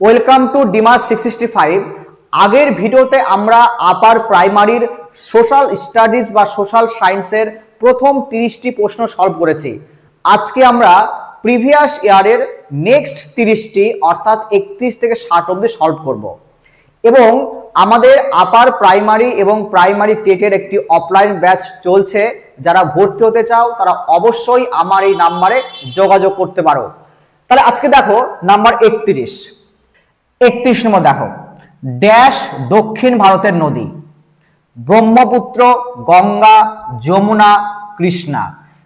Welcome to ডিমাস 665। আগের ভিডিওতে আমরা আপার প্রাইমারির সোশ্যাল স্টাডিজ বা সোশ্যাল সায়েন্সের প্রথম 30টি প্রশ্ন সলভ করেছি। আজকে আমরা প্রিভিয়াস ইয়ারের নেক্সট 30টি অর্থাৎ 31 থেকে 60 অবধি সলভ করব এবং আমাদের আপার প্রাইমারি এবং প্রাইমারি টেটের একটি অফলাইন ব্যাচ চলছে। যারা ভর্তি হতে চাও তারা অবশ্যই আমার এই নাম্বারে যোগাযোগ করতে পারো। তাহলে আজকে দেখো নাম্বার 31 নম্বর দেখো, ড্যাশ দক্ষিণ ভারতের নদী? ব্রহ্মপুত্র, গঙ্গা, যমুনা, কৃষ্ণা।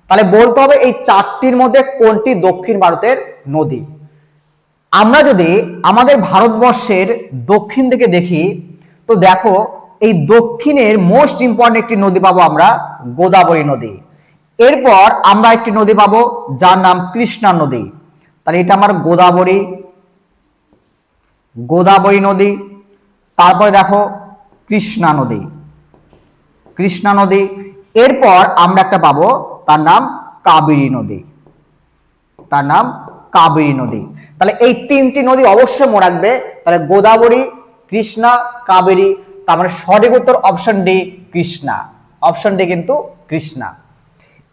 তাহলে বলতে হবে এই চারটির মধ্যে কোনটি দক্ষিণ ভারতের নদী। আমরা যদি আমাদের ভারতবর্ষের দক্ষিণ দিকে দেখি তো দেখো এই দক্ষিণের মোস্ট ইম্পর্টেন্ট একটি নদী পাবো আমরা, গোদাবরী নদী। এরপর আমরা একটি নদী পাবো যার নাম কৃষ্ণা নদী। তাহলে এটা আমার গোদাবরী নদী। তারপরে দেখো কৃষ্ণা নদী। এরপর আমরা একটা পাবো তার নাম কাবেরী নদী। তাহলে এই তিনটি নদী অবশ্যই মনে রাখবে। তাহলে গোদাবরী, কৃষ্ণা, কাবেরী। তার মানে সঠিক উত্তর option D, Krishna. Option D কিন্তু কৃষ্ণা।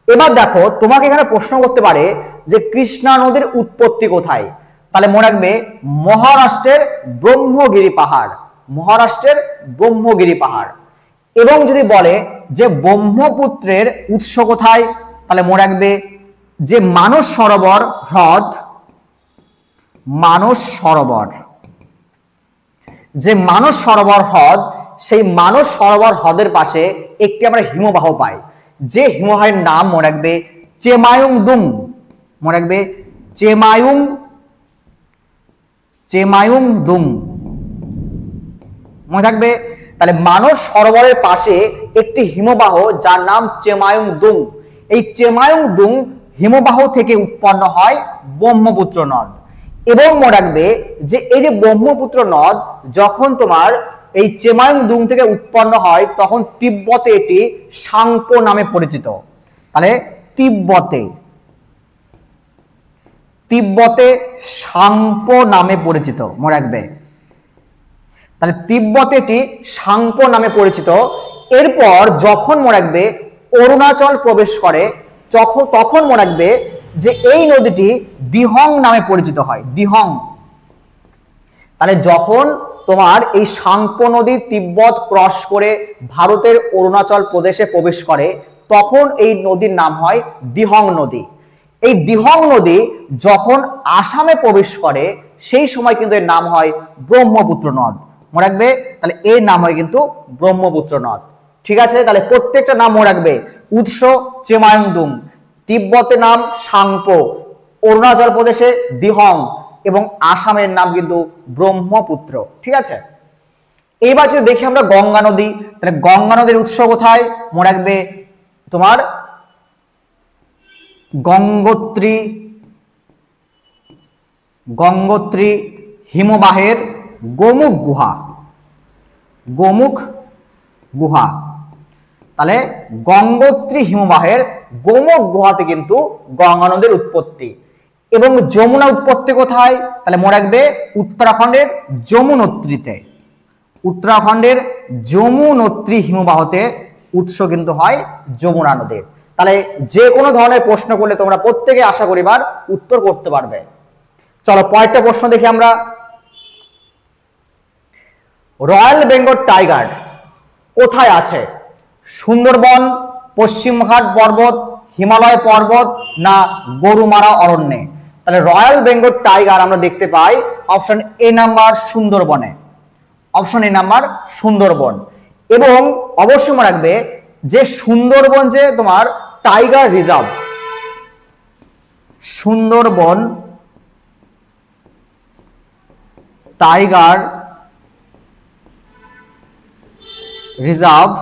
এবার দেখো তোমাকে এখানে প্রশ্ন করতে পারে যে কৃষ্ণা নদীর উৎপত্তি কোথায়? তাহলে মনে রাখবে মহারাষ্ট্রের ব্রহ্মগিরি পাহাড়। এবং যদি বলে যে ব্রহ্মপুত্রের উৎস কোথায়, তাহলে মনে রাখবে যে মানস সরোবর হ্রদ, সেই মানস সরোবর হ্রদের পাশে একটি আমরা হিমবাহ পাই, যে হিমবাহের নাম মনে রাখবে চেমায়ুংদুং। মনে রাখবে চেমায়ুংদুং মনে থাকবে। তাহলে মানস সরোবরের পাশে একটি হিমবাহ যার নাম চেমায়ুংদুং। এই চেমায়ুংদুং হিমবাহ থেকে উৎপন্ন হয় ব্রহ্মপুত্র নদ। এবং মনে রাখবে যে এই যে ব্রহ্মপুত্র নদ যখন তোমার এই চেমায়ুংদুং থেকে উৎপন্ন হয় তখন তিব্বতে এটি সাংপো নামে পরিচিত। তাহলে তিব্বতে সাংপো নামে পরিচিত, মনে রাখবে। তাহলে তিব্বতে এটি সাংপো নামে পরিচিত। এরপর যখন মনে রাখবে অরুণাচল প্রবেশ করে তখন মনে রাখবে যে এই নদীটি দিহং নামে পরিচিত হয়, দিহং। তাহলে যখন তোমার এই সাংপো নদী তিব্বত ক্রস করে ভারতের অরুণাচল প্রদেশে প্রবেশ করে তখন এই নদীর নাম হয় দিহং নদী। এই দিহং নদী যখন আসামে প্রবেশ করে সেই সময় কিন্তু এর নাম হয় ব্রহ্মপুত্র নদ, মনে রাখবে। তাহলে এর নাম হয় কিন্তু ব্রহ্মপুত্র নদ। ঠিক আছে, তাহলে প্রত্যেকটা নাম মনে রাখবে। উৎস চেমায়ুংদুং, তিব্বতের নাম সাংপো, অরুণাচল প্রদেশে দিহং এবং আসামের নাম কিন্তু ব্রহ্মপুত্র। ঠিক আছে, এইবার যদি দেখি আমরা গঙ্গা নদী, তাহলে গঙ্গা নদীর উৎস কোথায়? মনে রাখবে তোমার গঙ্গোত্রী হিমবাহের গোমুখ গুহা। তাহলে গঙ্গোত্রী হিমবাহের গোমুখ গুহাতে কিন্তু গঙ্গা নদীর উৎপত্তি। এবং যমুনা উৎপত্তি কোথায়? তাহলে মনে রাখবে উত্তরাখণ্ডের যমুনোত্রী হিমবাহতে উৎস কিন্তু হয় যমুনা নদীর। তাহলে যে কোনো ধরনের প্রশ্ন করলে তোমরা প্রত্যেকে আশা করিবার উত্তর করতে পারবে। চলো পরেরটা প্রশ্ন দেখি আমরা। রয়্যাল বেঙ্গল টাইগার কোথায় আছে? সুন্দরবন, পশ্চিমঘাট পর্বত, হিমালয় পর্বত না গরুমারা অরণ্যে? তাহলে রয়্যাল বেঙ্গল টাইগার আমরা দেখতে পাই অপশন এ নাম্বার সুন্দরবন। এবং অবশ্যই মনে রাখবে যে সুন্দরবন যে তোমার tiger reserve, Sundarban tiger reserve,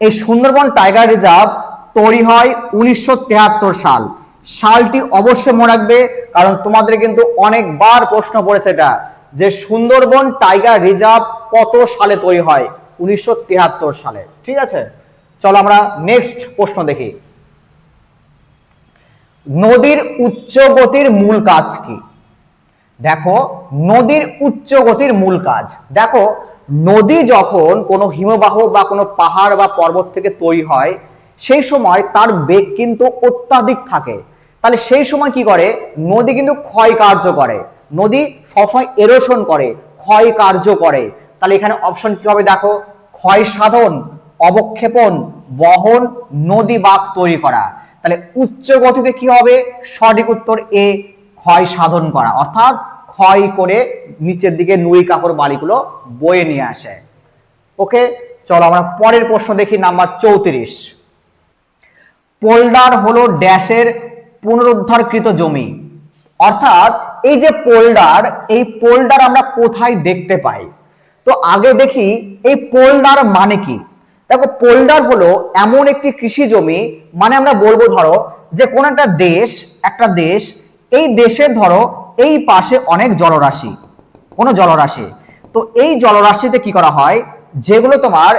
এই সুন্দরবন টাইগার রিজার্ভ তৈরি হয় 1973 সালটি অবশ্যই মনে রাখবে, কারণ তোমাদের কিন্তু অনেকবার প্রশ্ন পড়েছে এটা যে সুন্দরবন টাইগার রিজার্ভ কত সালে তৈরি হয়? 1973 সালে। ঠিক আছে, চলো আমরা নেক্সট প্রশ্ন দেখি। নদীর উচ্চ গতির মূল কাজ কি? দেখো নদীর উচ্চ গতির মূল কাজ। দেখো নদী যখন কোনো হিমবাহ বা কোনো পাহাড় বা পর্বত থেকে তৈরি হয় সেই সময় তার বেগ কিন্তু অত্যাধিক থাকে। তাহলে সেই সময় কি করে, নদী কিন্তু ক্ষয় কার্য করে, নদী সবসময় এরোশন করে, ক্ষয় কার্য করে। তাহলে এখানে অপশন কি হবে দেখো, ক্ষয় সাধন, অবক্ষেপণ, বহন, নদী বাঁক তৈরি করা। তাহলে উচ্চ গতিতে কি হবে, সঠিক উত্তর এ, ক্ষয় সাধন করা, অর্থাৎ ক্ষয় করে নিচের দিকে নুড়ি কাপড় বালিগুলো বয়ে নিয়ে আসে। ওকে, চলো আমরা পরের প্রশ্ন দেখি, নাম্বার 34। পোল্ডার হলো ড্যাশের পুনরুদ্ধারকৃত জমি। অর্থাৎ এই যে পোল্ডার, এই পোল্ডার আমরা কোথায় দেখতে পাই? তো আগে দেখি এই পোল্ডার মানে কি। দেখো পোল্ডার হলো এমন একটি কৃষি জমি, মানে আমরা বলবো ধরো যে কোন একটা দেশ, এই দেশের ধরো এই পাশে অনেক জলরাশি, কোন জলরাশি, তো এই জলরাশিতে কি করা হয়, যেগুলো তোমার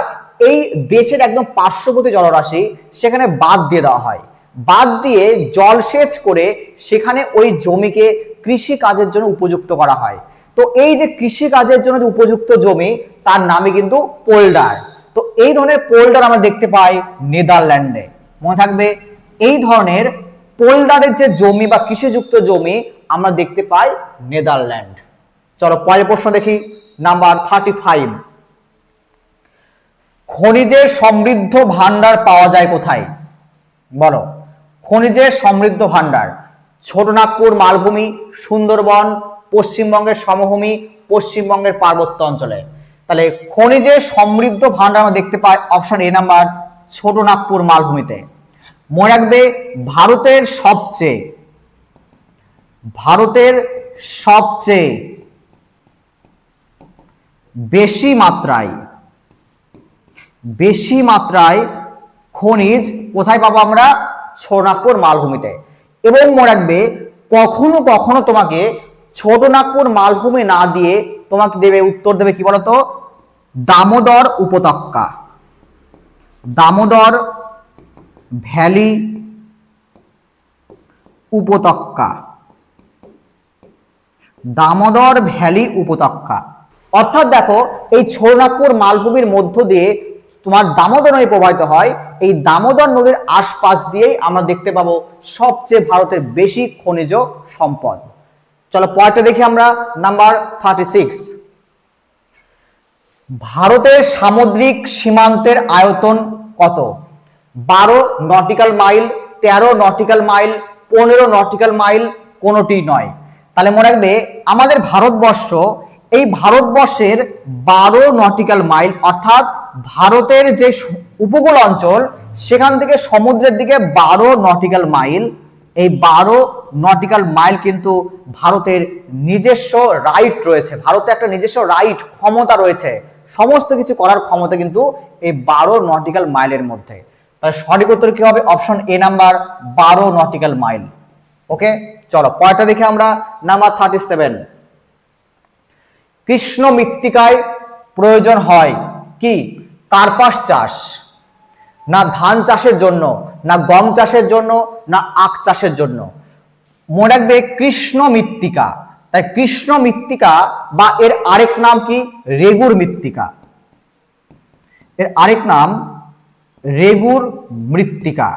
এই দেশের একদম পার্শ্ববর্তী জলরাশি সেখানে বাঁধ দিয়ে দেওয়া হয়, বাঁধ দিয়ে জলসেচ করে সেখানে ওই জমিকে কৃষি কাজের জন্য উপযুক্ত করা হয়। তো এই যে কৃষি কাজের জন্য যে উপযুক্ত জমি তার নামই কিন্তু পোল্ডার। তো এই ধরনের পোল্ডার আমরা দেখতে পাই নেদারল্যান্ডে, মনে থাকবে এই ধরনের পোল্ডারের যে জমি বা কৃষিযুক্ত জমি আমরা দেখতে পাই নেদারল্যান্ড। চলো পরের প্রশ্ন দেখি, নাম্বার 35। খনিজের সমৃদ্ধ ভান্ডার পাওয়া যায় কোথায়? বলো, খনিজের সমৃদ্ধ ভান্ডার। ছোটনাগপুর মালভূমি, সুন্দরবন, পশ্চিমবঙ্গের সমভূমি, পশ্চিমবঙ্গের পার্বত্য অঞ্চলে। তাহলে খনিজের সমৃদ্ধ ভান্ডার আমরা দেখতে পাই অপশন এ নাম্বার, ছোটনাগপুর মালভূমিতে। মনে রাখবে ভারতের সবচেয়ে বেশি মাত্রায় খনিজ কোথায় পাবো আমরা? ছোটনাগপুর মালভূমিতে। এবং মনে রাখবে কখনো কখনো তোমাকে ছোটনাগপুর মালভূমি না দিয়ে তোমাকে দেবে, উত্তর দেবে কি বলতো, দামোদর উপত্যকা, দামোদর ভ্যালি উপত্যকা, দামোদর ভ্যালি উপত্যকা। অর্থাৎ দেখো এই ছোটনাগপুর মালভূমির মধ্য দিয়ে তোমার দামোদর নদী প্রবাহিত হয়, এই দামোদর নদীর আশপাশ দিয়েই আমরা দেখতে পাবো সবচেয়ে ভারতের বেশি খনিজ সম্পদ। চলো পরেরটা দেখি আমরা, নাম্বার 36। ভারতের সামুদ্রিক সীমান্তের আয়তন কত? 12 nautical mile, 13 nautical mile, 15 nautical mile, কোনোটি নয়। তাহলে মনে রাখবে আমাদের ভারতবর্ষ, এই ভারতবর্ষের 12 নটিক্যাল মাইল, অর্থাৎ ভারতের যে উপকূল অঞ্চল সেখান থেকে সমুদ্রের দিকে 12 নটিক্যাল মাইল, এই 12 নটিক্যাল মাইল কিন্তু ভারতের নিজস্ব রাইট রয়েছে, ভারতের একটা নিজস্ব রাইট, ক্ষমতা রয়েছে, সমস্ত কিছু করার ক্ষমতা কিন্তু এই 12 নটিক্যাল মাইলের মধ্যে। তাহলে সঠিক উত্তর কি হবে? Option A number, 12 nautical mile. Okay, চলো পরেরটা দেখে আমরা, নাম্বার 37। কৃষ্ণ মৃত্তিকায় প্রয়োজন হয় কি? কার্পাস চাষ, না ধান চাষের জন্য, না গম চাষের জন্য, না আখ চাষের জন্য। মনে রাখবে কৃষ্ণ মৃত্তিকা, তাই কৃষ্ণ মৃত্তিকা বা এর আরেক নাম কি? রেগুর মৃত্তিকা, এর আরেক নাম রেগুর মৃত্তিকা।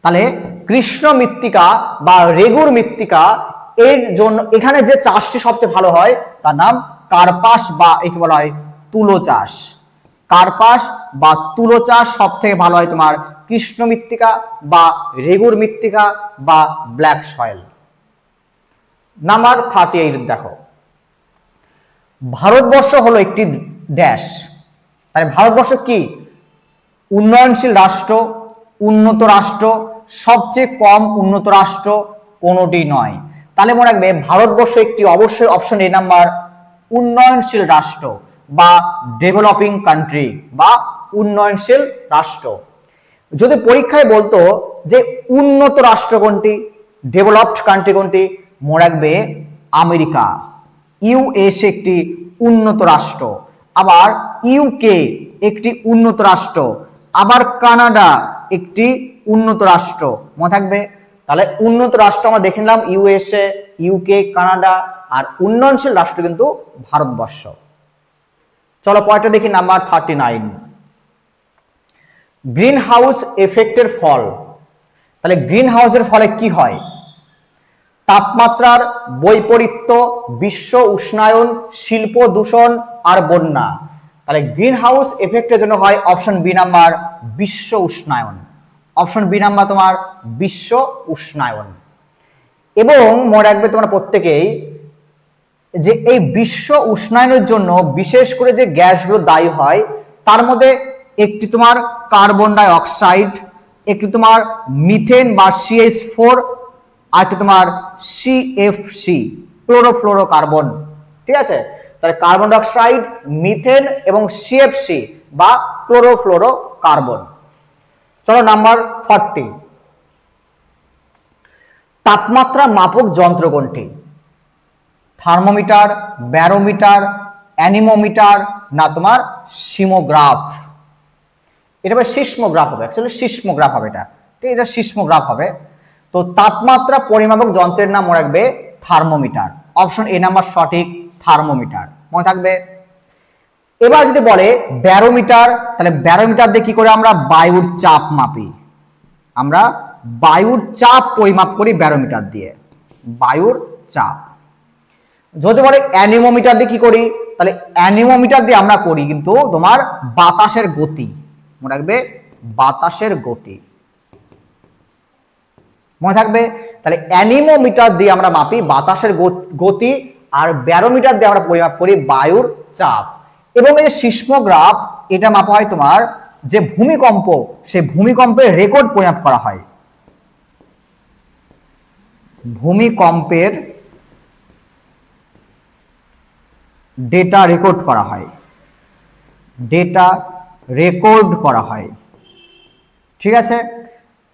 তাহলে কৃষ্ণ মৃত্তিকা বা রেগুর মৃত্তিকা এর জন্য এখানে যে চাষটি সবচেয়ে ভালো হয় তার নাম কার্পাস বা একে বলা হয় তুলো চাষ। কার্পাস বা তুলো চাষ সব থেকে ভালো হয় তোমার কৃষ্ণ মৃত্তিকা বা রেগুর মৃত্তিকা বা ব্ল্যাক সয়েল। নাম্বার 38 দেখো, ভারতবর্ষ হলো একটি দেশ, তাই ভারতবর্ষ কি? উন্নয়নশীল রাষ্ট্র, উন্নত রাষ্ট্র, সবচেয়ে কম উন্নত রাষ্ট্র, কোনোটি নয়। তাহলে মনে রাখবে ভারতবর্ষ একটি অবশ্যই অপশন এ নাম্বার, উন্নয়নশীল রাষ্ট্র বা ডেভেলপিং কান্ট্রি বা উন্নয়নশীল রাষ্ট্র। যদি পরীক্ষায় বলতো যে উন্নত রাষ্ট্র কোনটি, ডেভেলপড কান্ট্রি কোনটি, মনে রাখবে আমেরিকা, ইউএস একটি উন্নত রাষ্ট্র, আবার ইউকে একটি উন্নত রাষ্ট্র, আবার কানাডা একটি উন্নত রাষ্ট্র। মনে থাকবে তাহলে উন্নত রাষ্ট্র আমরা দেখে নিলাম ইউএসএ, ইউকে, কানাডা, আর উন্নয়নশীল রাষ্ট্র কিন্তু ভারতবর্ষ। চলো পরেরটা দেখি, নাম্বার 39, গ্রিন হাউস এফেক্টের ফল। তাহলে গ্রিন হাউসের ফলে কি হয়? তাপমাত্রার বৈপরীত্য, বিশ্ব উষ্ণায়ন, শিল্প দূষণ আর বন্যা। তাহলে গ্রিন হাউস এফেক্টের জন্য হয় অপশন বি নাম্বার বিশ্ব উষ্ণায়ন। অপশন বি নাম্বার তোমার বিশ্ব উষ্ণায়ন। এবং মনে রাখবে তোমরা প্রত্যেকেই যে এই বিশ্ব উষ্ণায়নের জন্য বিশেষ করে যে গ্যাসগুলো দায়ী হয় তার মধ্যে একটি তোমার কার্বন ডাই অক্সাইড, একটি তোমার মিথেন বা CH4, আর একটি তোমার CFC ক্লোরোফ্লোরোকার্বন। ঠিক আছে, তাহলে কার্বন ডাই অক্সাইড, মিথেন এবং CFC বা ক্লোরোফ্লোরোকার্বন। চলো নাম্বার 40, তাপমাত্রা মাপক যন্ত্র কোনটি? থার্মোমিটার, ব্যারোমিটার, অ্যানিমোমিটার না তোমার সিসমোগ্রাফ? এটা হবে সিসমোগ্রাফ হবে, অ্যাকচুয়ালি সিসমোগ্রাফ হবে এটা, ঠিক, এটা সিসমোগ্রাফ হবে। তো তাপমাত্রা পরিমাপক যন্ত্রের নাম মনে রাখবে থার্মোমিটার। অপশন এ নাম্বার সঠিক, থার্মোমিটার মনে থাকবে। এবার যদি বলে ব্যারোমিটার, তাহলে ব্যারোমিটার দিয়ে কি করে আমরা বায়ুর চাপ মাপি? আমরা বায়ুর চাপ পরিমাপ করি ব্যারোমিটার দিয়ে, বায়ুর চাপ। যদি বলে অ্যানিমোমিটার দিয়ে কি করি? তাহলে অ্যানিমোমিটার দিয়ে আমরা করি কিন্তু তোমার বাতাসের গতি, মনে রাখবে বাতাসের গতি মনে থাকবে। তাহলে অ্যানিমোমিটার দিয়ে আমরা মাপি বাতাসের গতি, আর ব্যারোমিটার দিয়ে আমরা পরিমাপ করি বায়ুর চাপ। এবং এই যে সিসমোগ্রাফ, এটা মাপা হয় তোমার যে ভূমিকম্প, সেই ভূমিকম্পের রেকর্ড পরিমাপ করা হয়, ভূমিকম্পের ডেটা রেকর্ড করা হয়, ডেটা রেকর্ড করা হয়। ঠিক আছে,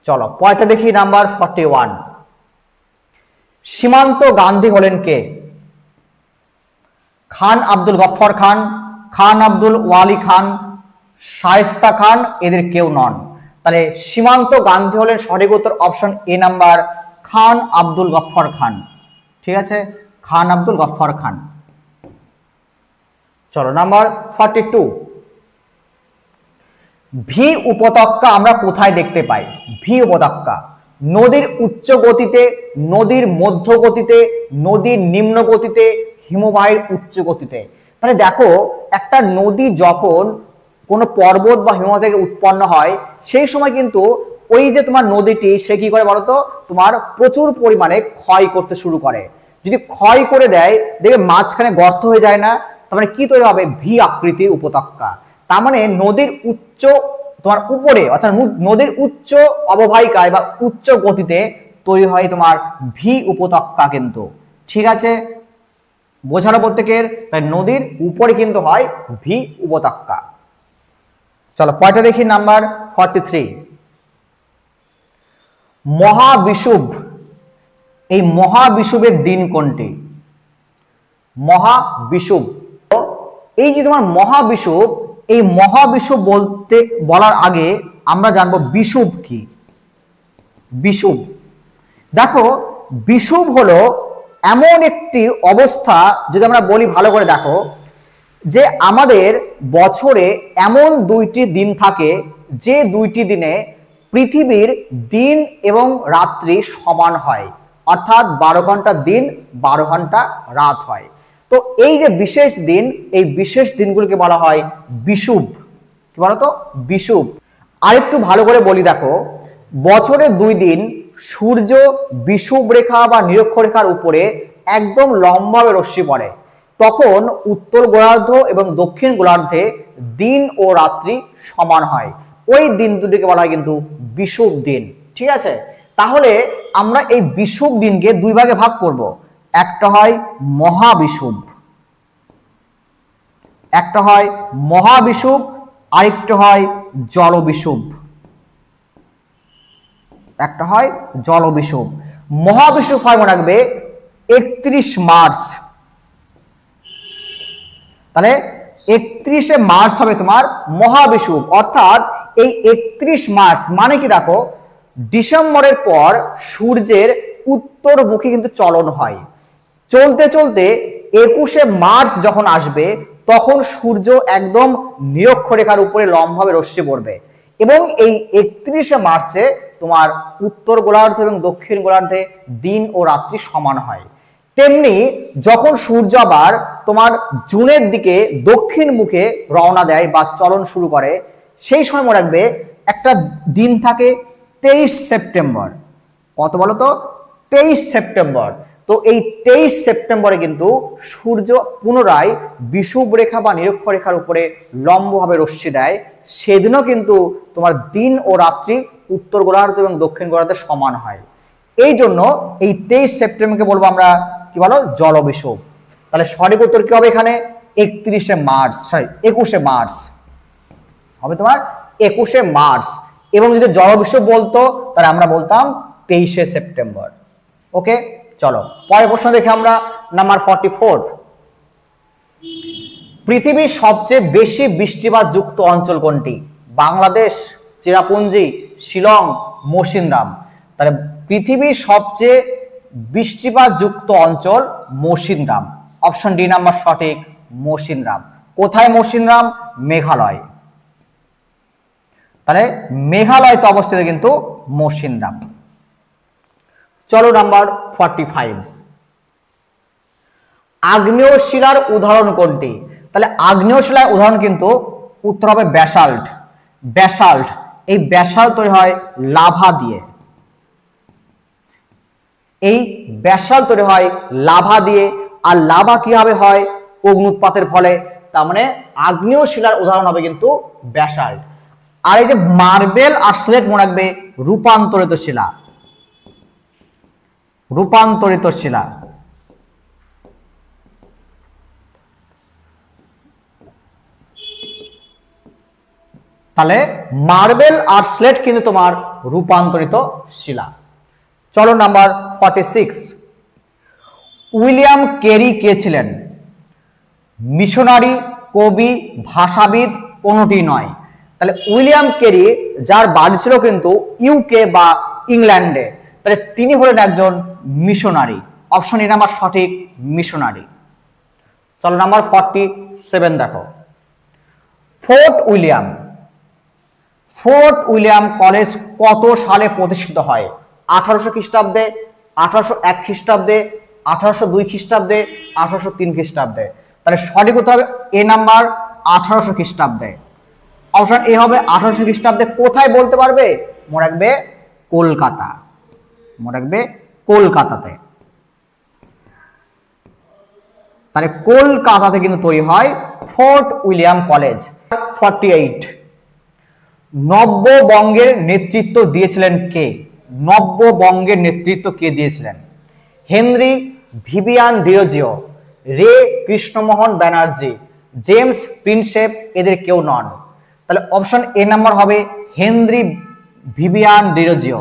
চলো পরেরটা দেখি, নাম্বার 41, সীমান্ত গান্ধী হলেন কে? খান আব্দুল গফফর খান, খান আব্দুল ওয়ালি খান, শায়েস্তা খান, এদের কেউ নন। তাহলে সীমান্ত গান্ধী হলেন সঠিক উত্তর অপশন এ নাম্বার খান আব্দুল গফফর খান। ঠিক আছে, খান আব্দুল গফফর খান। চলো নাম্বার 42, ভি উপত্যকা আমরা কোথায় দেখতে পাই? ভি উপত্যকা নদীর উচ্চ গতিতে, নদীর মধ্য গতিতে, নদীর নিম্ন গতিতে, হিমবাহের উচ্চ গতিতে। মানে দেখো একটা নদী যখন কোনো পর্বত বা হিমবাহ থেকে উৎপন্ন হয় সেই সময় কিন্তু ওই যে তোমার নদীটি সে কি করে বলতো, তোমার প্রচুর পরিমাণে ক্ষয় করতে শুরু করে। যদি ক্ষয় করে দেয় দেখবে মাঝখানে গর্ত হয়ে যায় না, তার মানে কি তৈরি হবে? ভি আকৃতির উপত্যকা। তার মানে নদীর উচ্চ তোমার উপরে অর্থাৎ নদীর উচ্চ অববাহিকায় বা উচ্চ গতিতে তৈরি হয় তোমার ভি উপত্যকা কিন্তু। ঠিক আছে, বোঝানো প্রত্যেকের? তাই নদীর উপরে কিন্তু হয় ভি উপত্যকা। চলো পরেরটা দেখি, নাম্বার 43, মহাবিষুব, এই মহাবিষুবের দিন কোনটি? মহাবিষুব, এই যে তোমার মহাবিষুব, এই মহাবিষুব বলার আগে আমরা জানবো বিষুব কি। বিষুব দেখো, বিষুব হলো এমন একটি অবস্থা, যদি আমরা বলি ভালো করে দেখো, যে আমাদের বছরে এমন দুইটি দিন থাকে যে দুইটি দিনে পৃথিবীর দিন এবং রাত্রি সমান হয়, অর্থাৎ 12 ঘন্টা দিন 12 ঘন্টা রাত হয়। তো এই যে বিশেষ দিন, এই বিশেষ দিনগুলোকে বলা হয় বিষুব। কি বলতো? বিষুব। আরেকটু ভালো করে বলি দেখো, বছরে 2 দিন সূর্য বিষুব রেখা বা নিরক্ষরেখার উপরে একদম লম্বাভাবে রশ্মি পড়ে, তখন উত্তর গোলার্ধ এবং দক্ষিণ গোলার্ধে দিন ও রাত্রি সমান হয়। ওই দিন দুটিকে বলা হয় কিন্তু বিষুব দিন। ঠিক আছে, তাহলে আমরা এই বিষুব দিনকে 2 ভাগে ভাগ করব, একটা হয় মহাবিষুব, একটা হয় মহাবিষুব, আরেকটা হয় জলবিষুব, একটা হয় জলবিষুব। মহাবিষুব হয় মনে রাখবে 31 মার্চ। তাহলে 31শে মার্চ হবে তোমার মহাবিষুব। অর্থাৎ এই 31 মার্চ মানে কি দেখো, ডিসেম্বরের পর সূর্যের উত্তরমুখী কিন্তু চলন হয়। চলতে চলতে 21শে মার্চ যখন আসবে তখন সূর্য একদম নিরক্ষরেখার উপরে লম্বভাবে রশ্মি পড়বে এবং এই 31শে মার্চে তোমার উত্তর গোলার্ধ এবং দক্ষিণ গোলার্ধে দিন ও রাত্রি সমান হয়। তেমনি যখন সূর্য আবার তোমার জুনের দিকে দক্ষিণ মুখে রওনা দেয় বা চলন শুরু করে, সেই সময় মনে রাখবে একটা দিন থাকে 23 সেপ্টেম্বর। কত বলো তো? 23 সেপ্টেম্বর। তো এই 23 সেপ্টেম্বরে কিন্তু সূর্য পুনরায় বিষুবরেখা বা নিরক্ষরেখার উপরে লম্বভাবে রশ্মি দেয়। সেদিনও কিন্তু তোমার দিন ও রাত্রি উত্তর গোলার্ধ এবং দক্ষিণ গোলার্ধে সমান হয়। এই জন্য এই 23 সেপ্টেম্বরকে বলবো আমরা কি বলো? জলবিষুব। তাহলে সঠিক উত্তর কি হবে এখানে? 21শে মার্চ হবে তোমার 21শে মার্চ। এবং যদি জলবিষুব বলতো তাহলে আমরা বলতাম 23শে সেপ্টেম্বর। ওকে, চলো পরের প্রশ্ন দেখে আমরা। নাম্বার 44, পৃথিবীর সবচেয়ে বেশি বৃষ্টিপাত যুক্ত অঞ্চল কোনটি? বাংলাদেশ, চেরাপুঞ্জি, শিলং, মৌসিনরাম। তাহলে পৃথিবীর সবচেয়ে বৃষ্টিপাত যুক্ত অঞ্চল মৌসিনরাম। অপশন ডি নাম্বার সঠিক, মৌসিনরাম। কোথায় মৌসিনরাম? মেঘালয়। তাহলে মেঘালয়তে অবস্থিত কিন্তু মৌসিনরাম। চলো নাম্বার 45, আগ্নেয় শিলার উদাহরণ কোনটি? তাহলে আগ্নেয় শিলার উদাহরণ কিন্তু উত্তর হবে ব্যাসাল্ট। ব্যাসাল্ট, এই ব্যাসাল্ট তৈরি হয় লাভা দিয়ে। এই ব্যাসাল্ট তৈরি হয় লাভা দিয়ে। আর লাভা কিভাবে হয়? অগ্নুৎপাতের ফলে। তার মানে আগ্নেয় শিলার উদাহরণ হবে কিন্তু ব্যাসাল্ট। আর এই যে মার্বেল আর স্লেট মনে রাখবে রূপান্তরিত শিলা। রূপান্তরিত শিলা। তাহলে মার্বেল আর স্লেট কিন্তু তোমার রূপান্তরিত শিলা। চলো নাম্বার 46, উইলিয়াম কেরি কে ছিলেন? মিশনারি, কবি, ভাষাবিদ, কোনটি নয়। তাহলে উইলিয়াম কেরি যার বাড়ি ছিল কিন্তু ইউকে বা ইংল্যান্ডে, তাহলে তিনি হলেন একজন মিশনারি। অপশন এ নাম্বার সঠিক, মিশনারি। চলো নাম্বার 47 দেখো, ফোর্ট উইলিয়াম কলেজ কত সালে প্রতিষ্ঠিত হয়? 1800 খ্রিস্টাব্দে, 1801 খ্রিস্টাব্দে, 1802 খ্রিস্টাব্দে, 1803 খ্রিস্টাব্দে। তাহলে সঠিক উত্তর হবে এ নাম্বার 1800 খ্রিস্টাব্দে। অপশন এ হবে 1800 খ্রিস্টাব্দে। কোথায় বলতে পারবে? মনে রাখবে কলকাতা। মনে রাখবে কলকাতাতে। তাহলে কলকাতাতে কিন্তু তৈরি হয় ফোর্ট উইলিয়াম কলেজ। 48, নব্যবঙ্গের নেতৃত্ব দিয়েছিলেন কে? নব্যবঙ্গের নেতৃত্ব কে দিয়েছিলেন? হেনরি ভিভিয়ান ডিরোজিও, রে কৃষ্ণমোহন ব্যানার্জি, জেমস প্রিন্সেপ, এদের কেউ নন। তাহলে অপশন এ নাম্বার হবে Henry Vivian Derozio.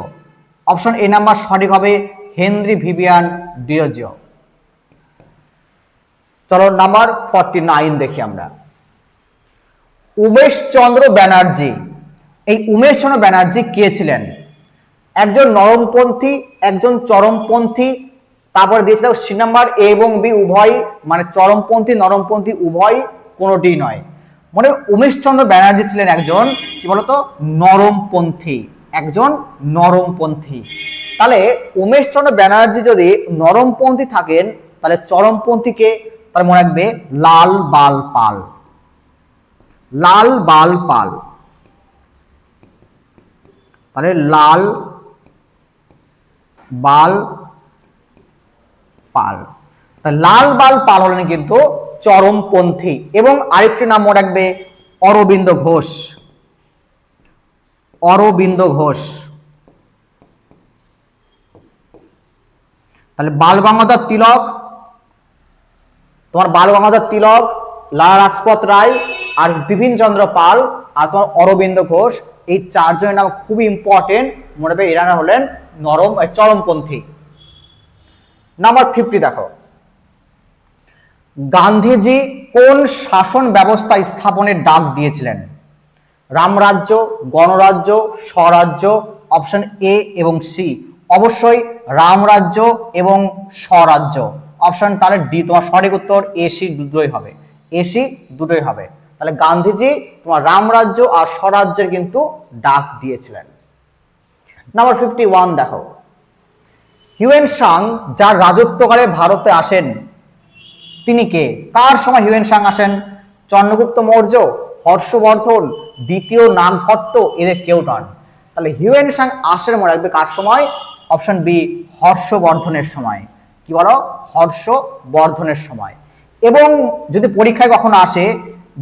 Option A number সঠিক হবে হেনরি ভিভিয়ান ডিরোজিও। চলো নাম্বার 49 দেখি আমরা। উমেশচন্দ্র ব্যানার্জি, এই উমেশচন্দ্র ব্যানার্জি কে ছিলেন? একজন নরমপন্থী, একজন চরমপন্থী। তারপরে দিয়েছিল সি নাম্বার এ এবং বি উভয়, মানে চরমপন্থী নরমপন্থী উভয়, কোনোটি নয়। মানে উমেশচন্দ্র ব্যানার্জি ছিলেন একজন কি বলতো? নরমপন্থী, একজন নরমপন্থী। তাহলে উমেশচন্দ্র ব্যানার্জি যদি নরমপন্থী থাকেন তাহলে চরমপন্থীকে, তাহলে মনে রাখবে লাল বাল পাল। লাল বাল পাল। তাহলে লাল বাল পাল। লাল বাল পাল হলেন কিন্তু চরমপন্থী। এবং আরেকটি নাম মনে রাখবে অরবিন্দ ঘোষ। অরবিন্দ ঘোষ। তাহলে বাল গঙ্গাধর তিলক, তোমার বাল গঙ্গাধর তিলক, লালা রাজপথ রায় আর বিপিন চন্দ্র পাল আর তোমার অরবিন্দ ঘোষ, এই চারজনের নাম খুবই ইম্পর্টেন্ট। মনে রাখবে এরা হলেন চরমপন্থী। নাম্বার 50 দেখো, গান্ধীজি কোন শাসন ব্যবস্থা স্থাপনের ডাক দিয়েছিলেন? রামরাজ্য, গণরাজ্য, স্বরাজ্য, অপশন এ এবং সি, অবশ্যই রামরাজ্য এবং স্বরাজ্য। অপশন তাহলে ডি তোমার সঠিক উত্তর, এ সি দুটোই হবে, এ সি দুটোই হবে। তাহলে গান্ধীজি তোমার রামরাজ্য আর স্বরাজ্যের কিন্তু ডাক দিয়েছিলেন। নাম্বার 51 দেখো, হিউয়েন সাং যার রাজত্বকালে ভারতে আসেন তিনি কে? কার সময় হিউয়েন সাং আসেন? চন্দ্রগুপ্ত মৌর্য, হর্ষবর্ধন, দ্বিতীয় নাগভট্ট, এদের কেউ নন। তাহলে হিউয়েন সাং আসেন মনে রাখবে কার সময়? অপশন বি, হর্ষবর্ধনের সময়। কি বলো? হর্ষবর্ধনের সময়। এবং যদি পরীক্ষায় কখনো আসে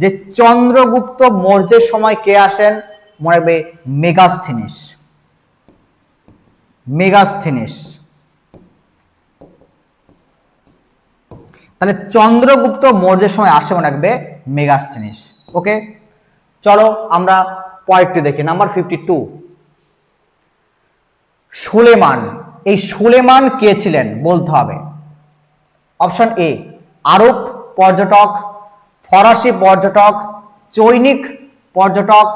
যে চন্দ্রগুপ্ত মৌর্যের সময় কে আসেন, মনে রাখবে মেগাস্থিনিস। মেগাস্থিনিস। তাহলে চন্দ্রগুপ্ত মৌর্যের সময় আসে মনে রাখবে মেগাস্থিনিস। ওকে, চলো আমরা পরেরটি দেখি। নাম্বার 52, সুলেমান। এই সুলেমান কে ছিলেন বলতে হবে। অপশন এ, আরব পর্যটক, ফরাসি পর্যটক, চৈনিক পর্যটক,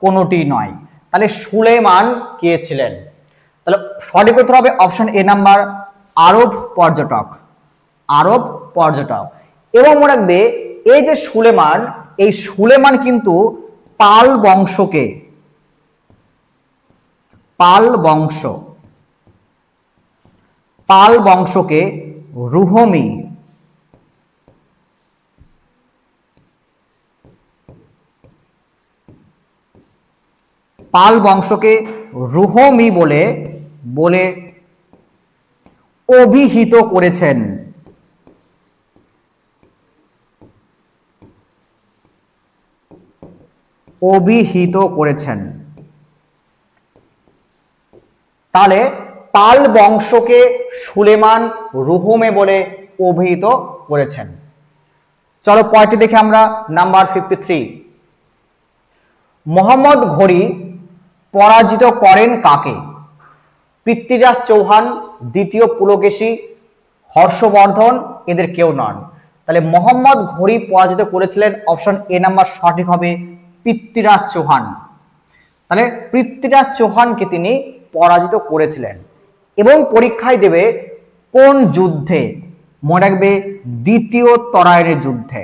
কোনোটি নয়। তাহলে সুলেমান কে ছিলেন? তাহলে সঠিক উত্তর হবে অপশন এ নাম্বার, আরব পর্যটক। আরব পর্যটক। এবং মনে রাখবে এই যে সুলেমান, এই সুলেমান কিন্তু পাল বংশকে, পাল বংশকে রুহমি, পাল বংশকে রুহমি বলে অভিহিত করেছেন। অভিহিত করেছেন। তাহলে পাল বংশকে সুলেমান রুহুমে বলে অভিহিত করেছেন। চলো পয়েন্টটি দেখে আমরা। নাম্বার 53, মোহাম্মদ ঘুরি পরাজিত করেন কাকে? পৃথ্বীরাজ চৌহান, দ্বিতীয় পুলকেশী, হর্ষবর্ধন, এদের কেউ নন। তাহলে মোহাম্মদ ঘুরি পরাজিত করেছিলেন, অপশন এ নাম্বার সঠিক হবে, পৃথ্বীরাজ চৌহান। তাহলে পৃথ্বীরাজ চৌহানকে তিনি পরাজিত করেছিলেন। এবং পরীক্ষায় দেবে কোন যুদ্ধে? মনে রাখবে দ্বিতীয় তরাইনের যুদ্ধে।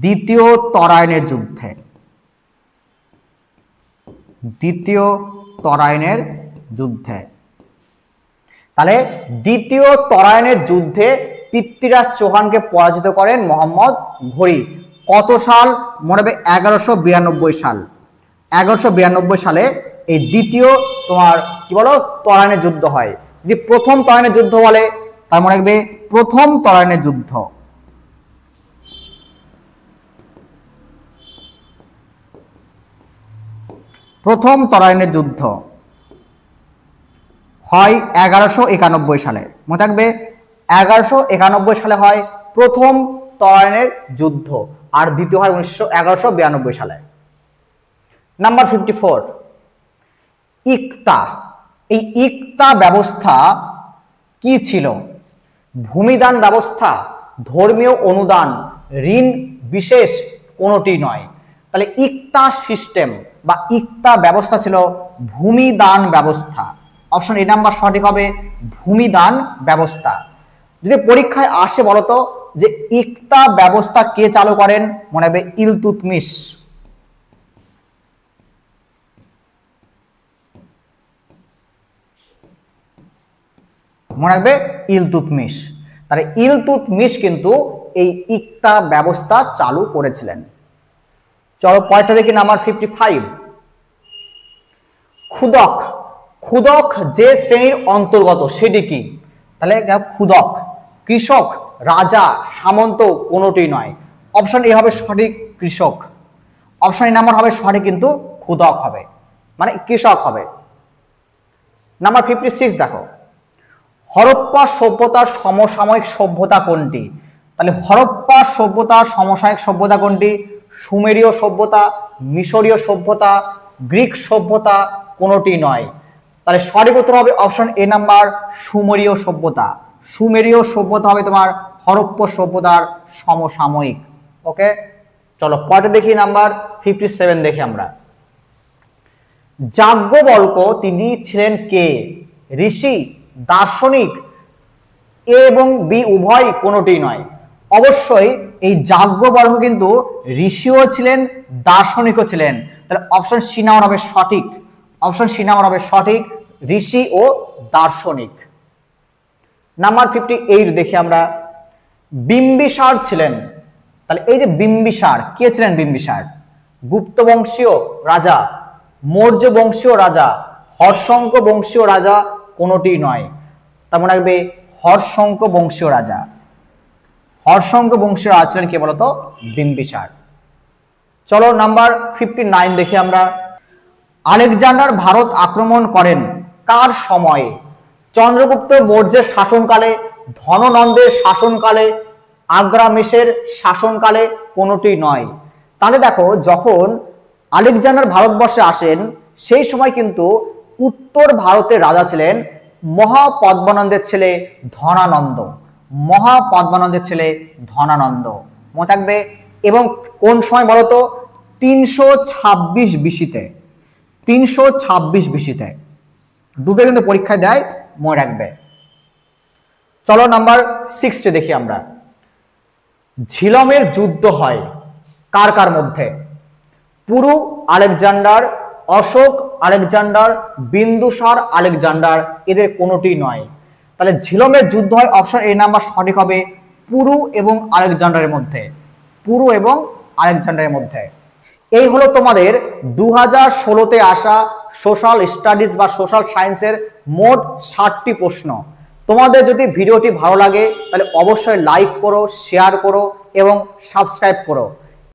দ্বিতীয় তরাইনের যুদ্ধে। দ্বিতীয় তরাইনের যুদ্ধে। তাহলে দ্বিতীয় তরাইনের যুদ্ধে পৃথ্বীরাজ চৌহানকে পরাজিত করেন মোহাম্মদ ঘুরি। কত সাল? মনে রাখবে 1192 সাল। 1192 সালে এই দ্বিতীয় তোমার কি বলো তরাইনের যুদ্ধ হয়। যদি প্রথম তরাইনের যুদ্ধ বলে তার মনে রাখবে প্রথম তরাইনের যুদ্ধ। প্রথম তরাইনের যুদ্ধ হয় 1191 সালে। মনে থাকবে 1191 সালে হয় প্রথম তরাইনের যুদ্ধ, আর দ্বিতীয় হয় 1192 সালে। নাম্বার 54, ইকতা। এই ইকতা ব্যবস্থা কি ছিল? ভূমিদান ব্যবস্থা, ধর্মীয় অনুদান, ঋণ বিশেষ, কোনোটি নয়। তাহলে ইকতা সিস্টেম বা ইকতা ব্যবস্থা ছিল ভূমিদান ব্যবস্থা। অপশন এ নাম্বার সঠিক হবে, ভূমিদান ব্যবস্থা। যদি পরীক্ষায় আসে বলতো যে ইকতা ব্যবস্থা কে চালু করেন? মনে হবে ইলতুৎমিশ। মনে রাখবে ইলতুৎমিশ। তাহলে ইলতুৎমিশ কিন্তু এই ইকতা ব্যবস্থা চালু করেছিলেন। চলো পয়েন্টটা দেখি। নাম্বার 55, ক্ষুদক। ক্ষুদক যে শ্রেণীর অন্তর্গত সেটি কি? তাহলে ক্ষুদক কৃষক, রাজা, সামন্ত, কোনোটি নয়। অপশন এ হবে সঠিক, কৃষক। অপশন এ নাম্বার হবে সঠিক, কিন্তু ক্ষুদক হবে মানে কৃষক হবে। নাম্বার 56 দেখো, হরপ্পা সভ্যতার সমসাময়িক সভ্যতা কোনটি? তাহলে হরপ্পা সভ্যতার সমসাময়িক সভ্যতা কোনটি? সুমেরীয় সভ্যতা, মিশরীয় সভ্যতা, গ্রিক সভ্যতা, কোনোটি নয়। তাহলে সঠিক উত্তর হবে অপশন এ নাম্বার, সুমেরীয় সভ্যতা। সুমেরীয় সভ্যতা হবে তোমার হরপ্পা সভ্যতার সমসাময়িক। ওকে, চলো পরে দেখি। নাম্বার 57 দেখি আমরা। যাজ্ঞবল্ক্য তিনি ছিলেন কে? ঋষি, দার্শনিক? এ এবং বি উভয় কোনোটি নয়। অবশ্যই এই যাজ্ঞবল্ক্য কিন্তু ঋষিও ছিলেন, দার্শনিকও ছিলেন। তাহলে অপশন সি নাম্বার হবে সঠিক। অপশন সি নাম্বার হবে সঠিক, ঋষি ও দার্শনিক। নাম্বার 58 দেখি আমরা, বিম্বিসার ছিলেন। তাহলে এই যে বিম্বিসার, কে ছিলেন বিম্বিসার? গুপ্ত বংশীয় রাজা, মৌর্য বংশীয় রাজা, হর্ষঙ্ক বংশীয় রাজা? কোনোটি নয়। তার মনে রাখবে হর্ষঙ্ক বংশীয় রাজা। হর্ষঙ্ক বংশীয় রাজা ছিলেন কে বলতো? বিম্বিসার। চলো নাম্বার 59 দেখি আমরা, আলেকজান্ডার ভারত আক্রমণ করেন কার সময়ে? চন্দ্রগুপ্ত মৌর্যের শাসনকালে, ধননন্দের শাসনকালে, আগ্রামেশের শাসনকালে? কোনোটি নয়। তাহলে দেখো, যখন আলেকজান্ডার ভারতবর্ষে আসেন সেই সময় কিন্তু উত্তর ভারতের রাজা ছিলেন মহাপদ্মানন্দের ছেলে ধনানন্দ। মহাপদ্মানন্দের ছেলে ধনানন্দ, মনে থাকবে। এবং কোন সময় বলতো? 326 বিসিতে। 326 বিসিতে। দুটো কিন্তু পরীক্ষায় দেয়, মনে রাখবে। চলো নাম্বার 60 দেখি আমরা, ঝিলমের যুদ্ধ হয় কার কার মধ্যে? Puru Alexander, Ashoka Alexander, Bindusara Alexander? এদের কোনোটি নয়। তাহলে ঝিলমের যুদ্ধ হয়, অপশন এ নাম্বার সঠিক হবে, পুরু এবং আলেকজান্ডারের মধ্যে। পুরু এবং আলেকজান্ডারের মধ্যে। এই হলো তোমাদের 2016তে আসা সোশ্যাল স্টাডিজ বা সোশ্যাল সায়েন্সের মোট 60টি প্রশ্ন। তোমাদের যদি ভিডিওটি ভালো লাগে তাহলে অবশ্যই লাইক করো, শেয়ার করো এবং সাবস্ক্রাইব করো।